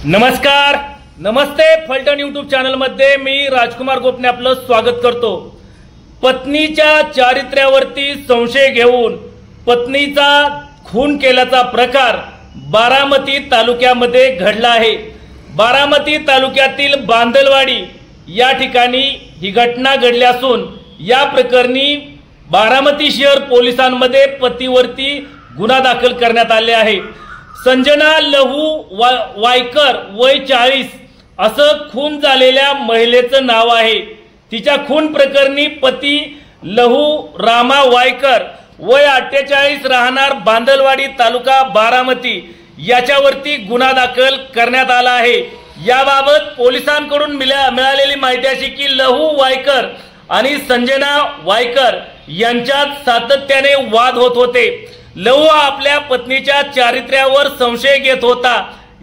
नमस्कार, नमस्ते. Phaltan YouTube channel मध्ये मी राजकुमार गोपने आपलं स्वागत करतो. पत्नीच्या चारित्र्यावरती संशय घेऊन पत्नीचा खून केल्याचा प्रकार बारामती तालुक्यामध्ये घडला आहे. बारामती तालुक्यातील बांदलवाडी या ठिकाणी ही घटना घडली असून या प्रकरणी बारामती शहर पोलिसांमध्ये पतीवरती गुन्हा दाखल करण्यात आले आहे. संजना लहू वायकर वय 40 असं खून झालेल्या महिलेचं नाव आहे. तिच्या खून प्रकरणी पती लहू रामा वायकर वय 48 राहणार बांदलवाडी तालुका बारामती याच्यावरती गुन्हा दाखल करण्यात आला आहे. याबाबत पोलिसांकडून मिळालेली माहिती अशी की लहू वायकर आणि संजना वायकर यांच्यात सातत्याने वाद होत होते. लहू आपल्या पत्नीच्या चारित्र्यावर संशय घेत होता.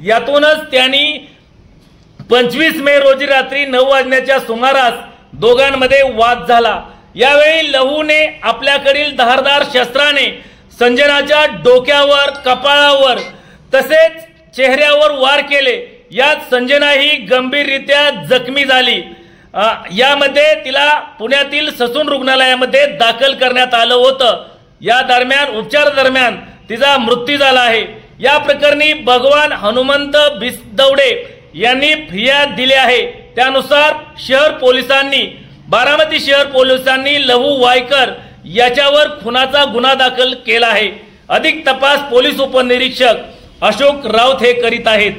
यातूनच त्यांनी 25 मे रोजी रात्री 9 वाजण्याच्या सुमारास दोघांमध्ये वाद झाला. यावेळी लहूने आपल्याकडील धारदार शस्त्राने संजनाच्या डोक्यावर, कपाळावर तसेच चेहऱ्यावर वार केले. यात संजना ही गंभीररित्या जखमी झाली. यामध्ये तिला पुण्यातील ससून रुग्णालयामध्ये दाखल करण्यात आलं होतं. या दरम्यान उपचार दरम्यान तिचा मृत्यू झाला आहे. या प्रकरणी भगवान हनुमंत बिसदवडे यांनी फिर्याद दिली आहे. त्यानुसार बारामती शहर पोलिसांनी लहू वायकर याच्यावर खुनाचा गुन्हा दाखल केला आहे. अधिक तपास पोलीस उपनिरीक्षक अशोक राऊत हे करीत आहेत.